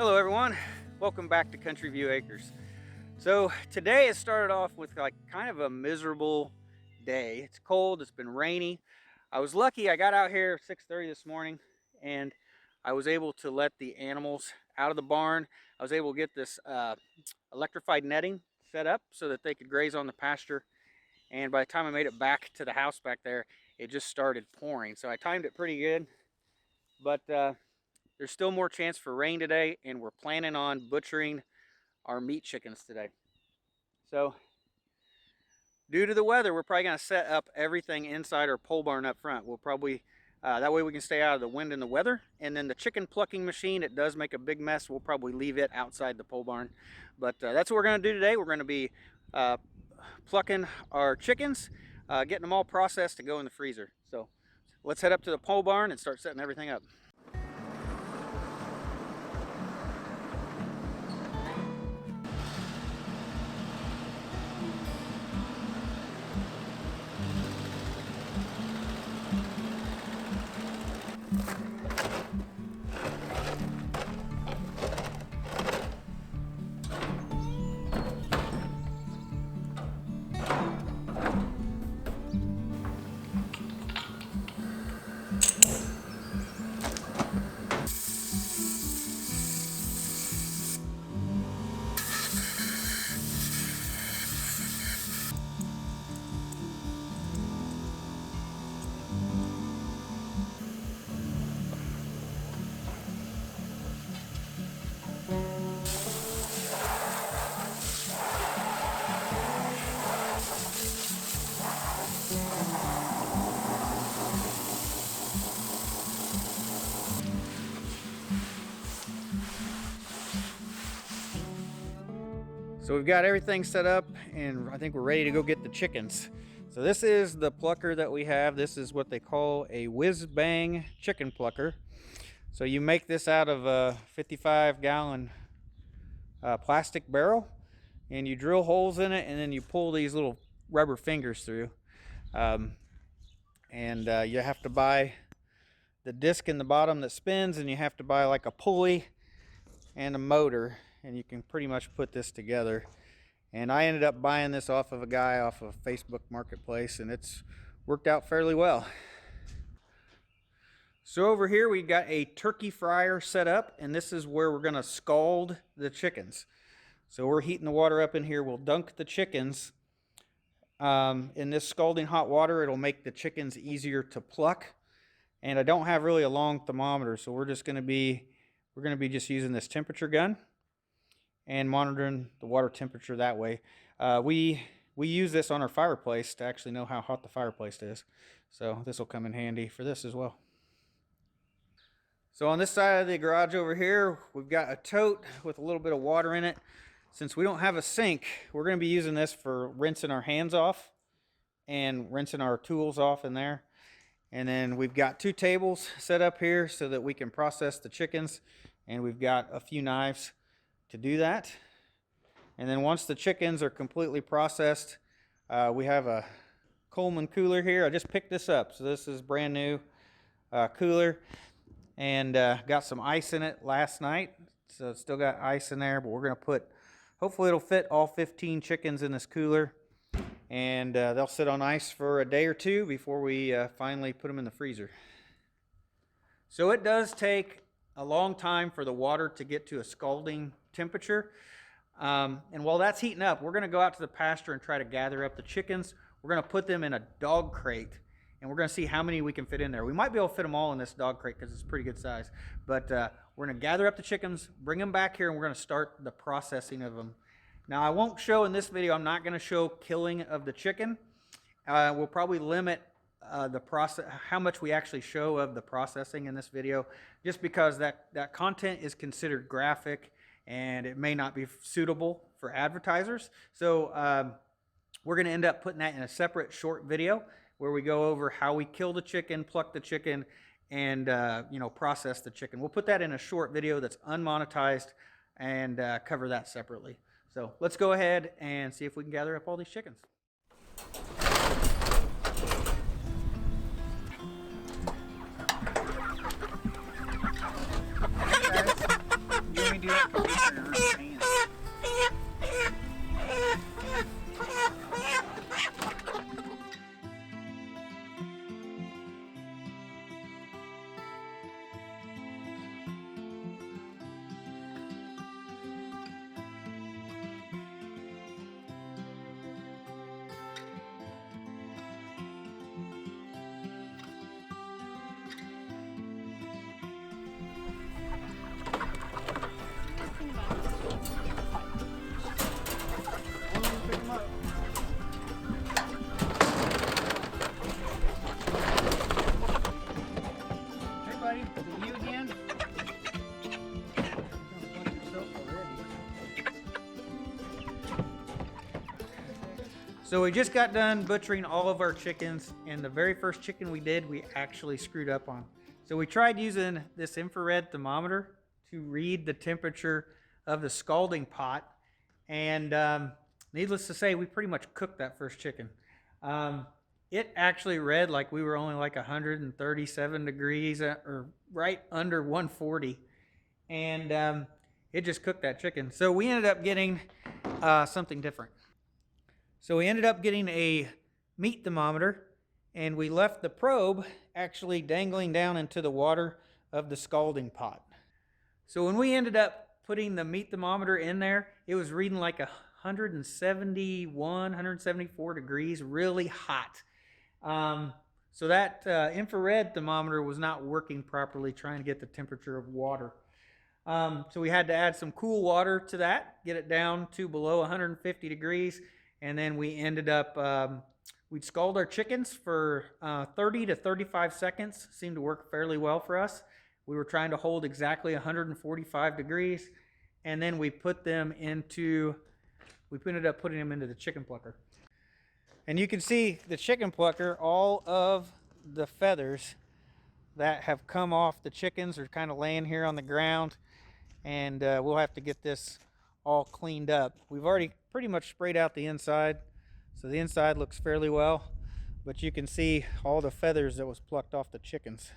Hello everyone, welcome back to Country View Acres. So today it started off with like kind of a miserable day. It's cold, it's been rainy. I was lucky I got out here at 6:30 this morning and I was able to let the animals out of the barn. I was able to get this electrified netting set up so that they could graze on the pasture. And by the time I made it back to the house back there, it just started pouring. So I timed it pretty good, but there's still more chance for rain today, and we're planning on butchering our meat chickens today. So due to the weather, we're probably going to set up everything inside our pole barn up front. We'll probably, that way we can stay out of the wind and the weather. And then the chicken plucking machine, it does make a big mess. We'll probably leave it outside the pole barn. But that's what we're going to do today. We're going to be plucking our chickens, getting them all processed to go in the freezer. So let's head up to the pole barn and start setting everything up. So we've got everything set up and I think we're ready to go get the chickens. So this is the plucker that we have. This is what they call a whiz bang chicken plucker. So you make this out of a 55-gallon plastic barrel and you drill holes in it and then you pull these little rubber fingers through. You have to buy the disc in the bottom that spins, and you have to buy like a pulley and a motor, and you can pretty much put this together. And I ended up buying this off of a guy off of Facebook Marketplace, and it's worked out fairly well. So over here we got a turkey fryer set up, and this is where we're going to scald the chickens. So we're heating the water up in here. We'll dunk the chickens in this scalding hot water. It'll make the chickens easier to pluck. And I don't have really a long thermometer, so we're going to be just using this temperature gun and monitoring the water temperature that way. We use this on our fireplace to actually know how hot the fireplace is. So this will come in handy for this as well. So on this side of the garage over here, we've got a tote with a little bit of water in it. Since we don't have a sink, we're going to be using this for rinsing our hands off and rinsing our tools off in there. And then we've got 2 tables set up here so that we can process the chickens, and we've got a few knives to do that. And then once the chickens are completely processed, we have a Coleman cooler here. I just picked this up, so this is brand new cooler, and got some ice in it last night, so it's still got ice in there. But we're going to put, hopefully it'll fit all 15 chickens in this cooler, and they'll sit on ice for a day or two before we finally put them in the freezer. So it does take a long time for the water to get to a scalding temperature. And while that's heating up, we're going to go out to the pasture and try to gather up the chickens. We're going to put them in a dog crate, and we're going to see how many we can fit in there. We might be able to fit them all in this dog crate because it's a pretty good size. But we're going to gather up the chickens, bring them back here, and we're going to start the processing of them. Now, I won't show in this video, I'm not going to show killing of the chicken. We'll probably limit the process, how much we actually show of the processing in this video, just because that content is considered graphic and it may not be suitable for advertisers. So we're going to end up putting that in a separate short video where we go over how we kill the chicken, pluck the chicken, and process the chicken. We'll put that in a short video that's unmonetized and cover that separately. So let's go ahead and see if we can gather up all these chickens. You want me to do that? So we just got done butchering all of our chickens, and the very first chicken we did, we actually screwed up on. So we tried using this infrared thermometer to read the temperature of the scalding pot, and needless to say, we pretty much cooked that first chicken. It actually read like we were only like 137 degrees, or right under 140, and it just cooked that chicken. So we ended up getting something different. So we ended up getting a meat thermometer, and we left the probe actually dangling down into the water of the scalding pot. So when we ended up putting the meat thermometer in there, it was reading like 171, 174 degrees, really hot. So that infrared thermometer was not working properly, trying to get the temperature of water. So we had to add some cool water to that, get it down to below 150 degrees. And then we ended up, we'd scald our chickens for 30 to 35 seconds. Seemed to work fairly well for us. We were trying to hold exactly 145 degrees. And then we ended up putting them into the chicken plucker. And you can see the chicken plucker, all of the feathers that have come off the chickens are kind of laying here on the ground. And we'll have to get this all cleaned up. We've already pretty much sprayed out the inside, so the inside looks fairly well, but you can see all the feathers that was plucked off the chickens.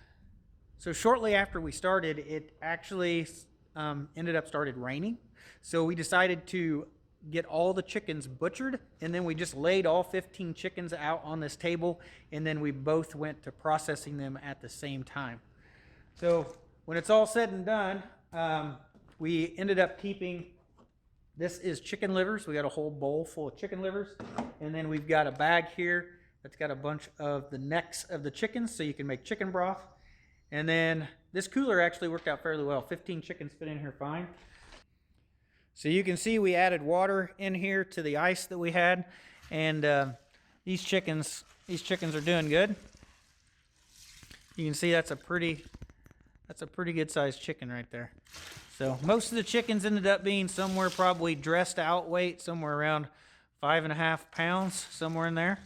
So shortly after we started, it actually ended up started raining, so we decided to get all the chickens butchered, and then we just laid all 15 chickens out on this table, and then we both went to processing them at the same time. So when it's all said and done, we ended up keeping, this is chicken livers. We got a whole bowl full of chicken livers. And then we've got a bag here that's got a bunch of the necks of the chickens so you can make chicken broth. And then this cooler actually worked out fairly well. 15 chickens fit in here fine. So you can see we added water in here to the ice that we had. And these chickens are doing good. You can see that's a pretty good sized chicken right there. So most of the chickens ended up being somewhere probably dressed out weight, somewhere around 5.5 pounds, somewhere in there.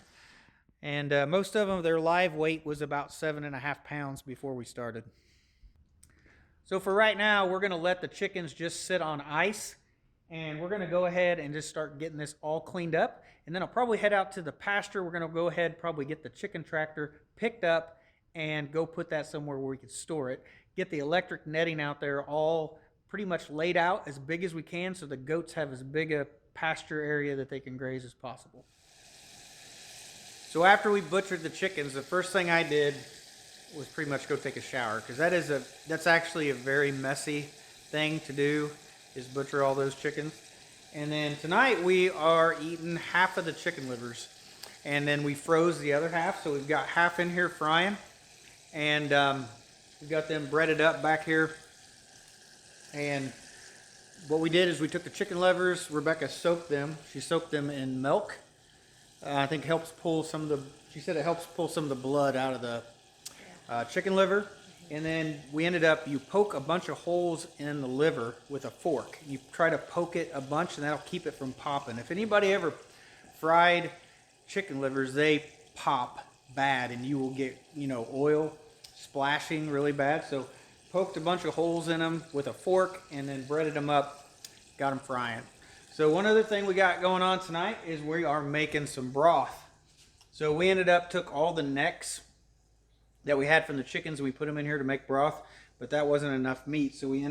And most of them, their live weight was about 7.5 pounds before we started. So for right now, we're gonna let the chickens just sit on ice, and we're gonna go ahead and just start getting this all cleaned up. And then I'll probably head out to the pasture. We're gonna go ahead, probably get the chicken tractor picked up and go put that somewhere where we can store it. Get the electric netting out there all pretty much laid out as big as we can so the goats have as big a pasture area that they can graze as possible. So after we butchered the chickens, the first thing I did was pretty much go take a shower, because that's actually a very messy thing to do, is butcher all those chickens. And then tonight we are eating half of the chicken livers, and then we froze the other half, so we've got half in here frying, and we've got them breaded up back here. And what we did is we took the chicken livers, Rebecca soaked them. She soaked them in milk. I think helps pull some of the, she said it helps pull some of the blood out of the chicken liver. And then we ended up, you poke a bunch of holes in the liver with a fork. You try to poke it a bunch, and that'll keep it from popping. If anybody ever fried chicken livers, they pop bad, and you will get, oil splashing really bad. So poked a bunch of holes in them with a fork, and then breaded them up, got them frying. So one other thing we got going on tonight is we are making some broth. So we took all the necks that we had from the chickens, we put them in here to make broth, but that wasn't enough meat. So we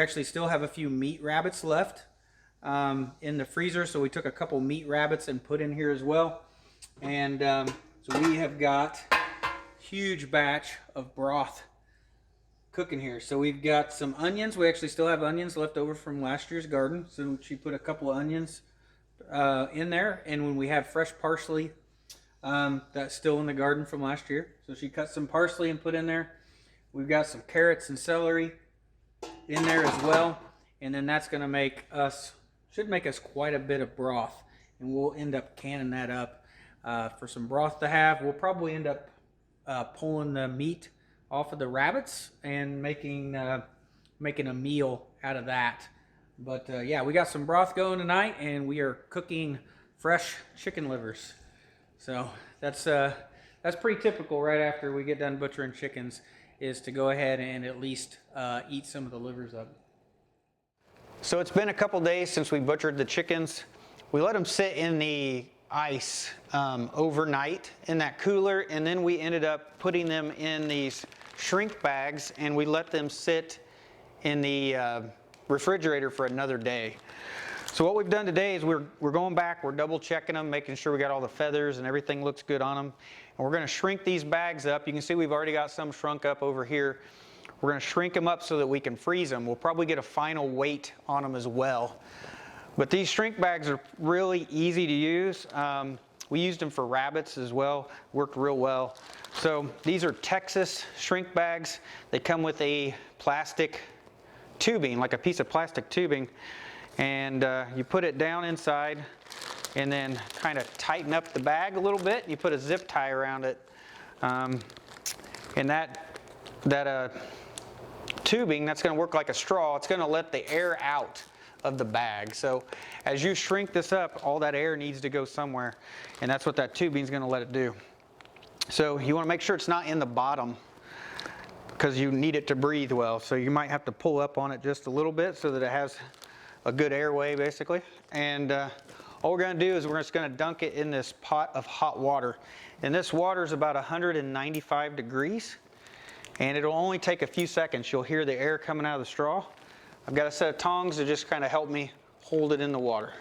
actually still have a few meat rabbits left in the freezer. So we took a couple meat rabbits and put in here as well. And so we have got a huge batch of broth cooking here. So we've got some onions. We actually still have onions left over from last year's garden. So she put a couple of onions in there. And when we have fresh parsley, that's still in the garden from last year. So she cut some parsley and put in there. We've got some carrots and celery in there as well. And then that's going to should make us quite a bit of broth. And we'll end up canning that up for some broth to have. We'll probably end up pulling the meat off of the rabbits and making a meal out of that. But yeah, we got some broth going tonight, and we are cooking fresh chicken livers. So that's pretty typical right after we get done butchering chickens, is to go ahead and at least eat some of the livers up. So it's been a couple days since we butchered the chickens. We let them sit in the ice overnight in that cooler, and then we ended up putting them in these shrink bags, and we let them sit in the refrigerator for another day. So what we've done today is we're going back, we're double checking them, making sure we got all the feathers and everything looks good on them. And we're going to shrink these bags up. You can see we've already got some shrunk up over here. We're going to shrink them up so that we can freeze them. We'll probably get a final weight on them as well. But these shrink bags are really easy to use. We used them for rabbits as well, worked real well. So these are Texas shrink bags. They come with a plastic tubing, like a piece of plastic tubing. And you put it down inside and then kind of tighten up the bag a little bit. You put a zip tie around it. And that tubing, that's going to work like a straw. It's going to let the air out of the bag. So as you shrink this up, all that air needs to go somewhere. And that's what that tubing is going to let it do. So you want to make sure it's not in the bottom, because you need it to breathe well. So you might have to pull up on it just a little bit so that it has a good airway, basically. And all we're going to do is we're just going to dunk it in this pot of hot water. And this water is about 195 degrees. And it'll only take a few seconds. You'll hear the air coming out of the straw. I've got a set of tongs to just kind of help me hold it in the water.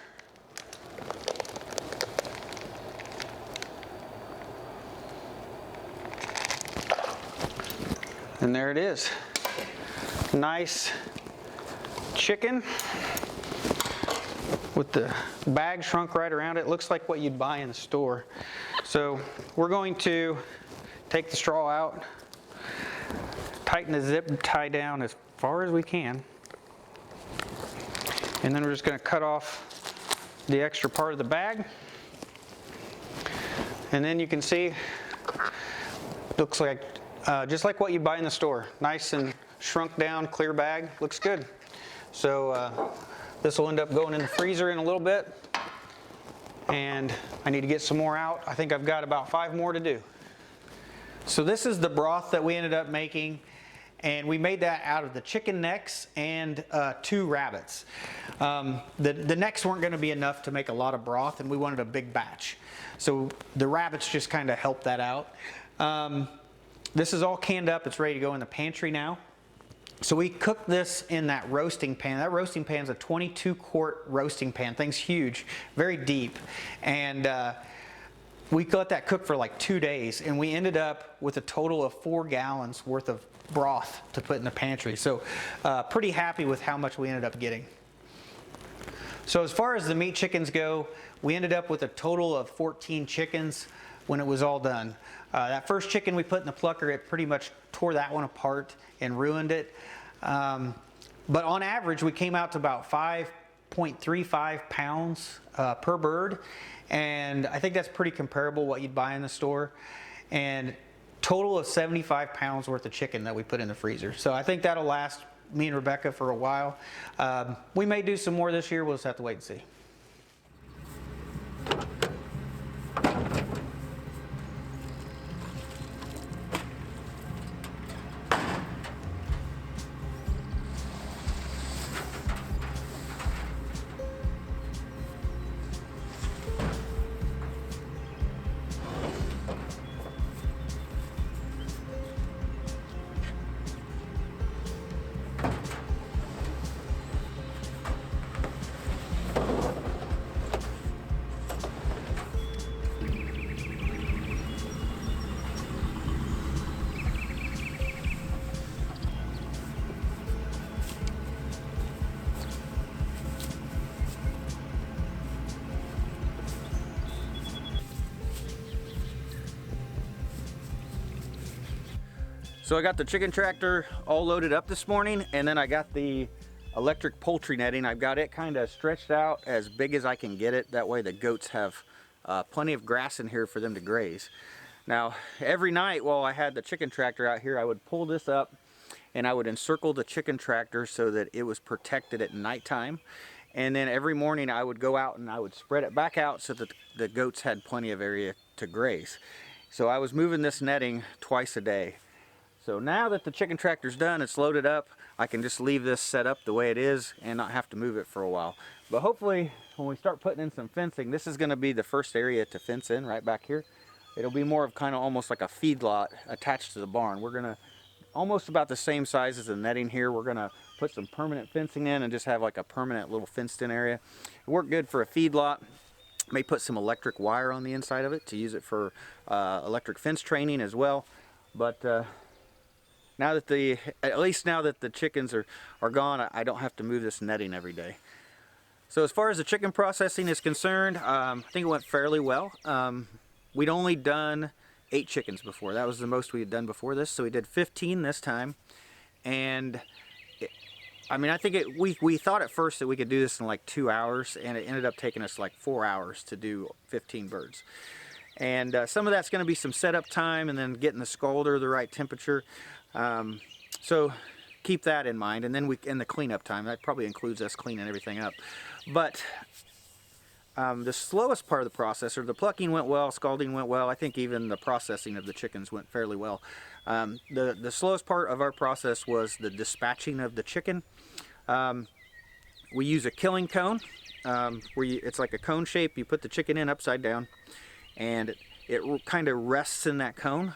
And there it is. Nice chicken with the bag shrunk right around it. Looks like what you'd buy in the store. So we're going to take the straw out, tighten the zip tie down as far as we can, and then we're just going to cut off the extra part of the bag. And then you can see, looks like just like what you buy in the store. Nice and shrunk down, clear bag. Looks good. So this will end up going in the freezer in a little bit. And I need to get some more out. I think I've got about 5 more to do. So this is the broth that we ended up making. And we made that out of the chicken necks and 2 rabbits. The necks weren't going to be enough to make a lot of broth, and we wanted a big batch. So the rabbits just kind of helped that out. This is all canned up. It's ready to go in the pantry now. So we cooked this in that roasting pan. That roasting pan is a 22-quart roasting pan. Thing's huge, very deep. And we let that cook for like 2 days, and we ended up with a total of 4 gallons worth of broth to put in the pantry. So pretty happy with how much we ended up getting. So as far as the meat chickens go, we ended up with a total of 14 chickens when it was all done. That first chicken we put in the plucker, it pretty much tore that one apart and ruined it. But on average, we came out to about 5.35 pounds per bird. And I think that's pretty comparable what you'd buy in the store. And total of 75 pounds worth of chicken that we put in the freezer. So I think that'll last me and Rebecca for a while. We may do some more this year. We'll just have to wait and see. So I got the chicken tractor all loaded up this morning, and then I got the electric poultry netting. I've got it kind of stretched out as big as I can get it. That way the goats have plenty of grass in here for them to graze. Now, every night while I had the chicken tractor out here, I would pull this up and I would encircle the chicken tractor so that it was protected at nighttime. And then every morning I would go out and I would spread it back out so that the goats had plenty of area to graze. So I was moving this netting twice a day. So now that the chicken tractor's done, it's loaded up, I can just leave this set up the way it is and not have to move it for a while. But hopefully when we start putting in some fencing, this is going to be the first area to fence in right back here. It'll be more of kind of almost like a feedlot attached to the barn. We're going to, almost about the same size as the netting here, we're going to put some permanent fencing in and just have like a permanent little fenced in area. It worked good for a feedlot. May put some electric wire on the inside of it to use it for electric fence training as well. But now that at least now that the chickens are gone, I don't have to move this netting every day. So as far as the chicken processing is concerned, I think it went fairly well. We'd only done 8 chickens before. That was the most we had done before this. So we did 15 this time. And I think we thought at first that we could do this in like 2 hours, and it ended up taking us like 4 hours to do 15 birds. And some of that's going to be some setup time and then getting the scalder the right temperature. So keep that in mind. And then the cleanup time, that probably includes us cleaning everything up. But the slowest part of the process, or the plucking went well, scalding went well. I think even the processing of the chickens went fairly well. The slowest part of our process was the dispatching of the chicken. We use a killing cone, it's like a cone shape. You put the chicken in upside down, and it kind of rests in that cone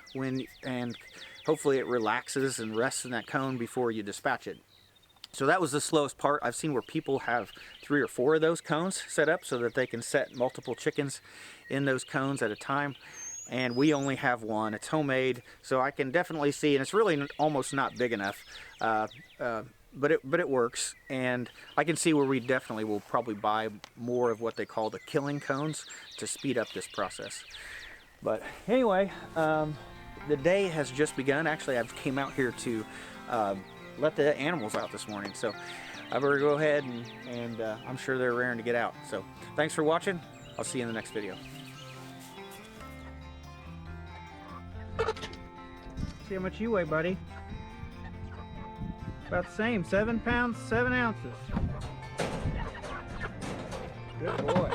and hopefully it relaxes and rests in that cone before you dispatch it. So that was the slowest part. I've seen where people have 3 or 4 of those cones set up so that they can set multiple chickens in those cones at a time. And we only have one. It's homemade, so I can definitely see, and it's really almost not big enough, but it works. And I can see where we definitely will probably buy more of what they call the killing cones to speed up this process. But anyway, the day has just begun. Actually, I came out here to let the animals out this morning, so I better go ahead and I'm sure they're raring to get out. So thanks for watching. I'll see you in the next video. See how much you weigh, buddy. About the same, 7 pounds, 7 ounces. Good boy.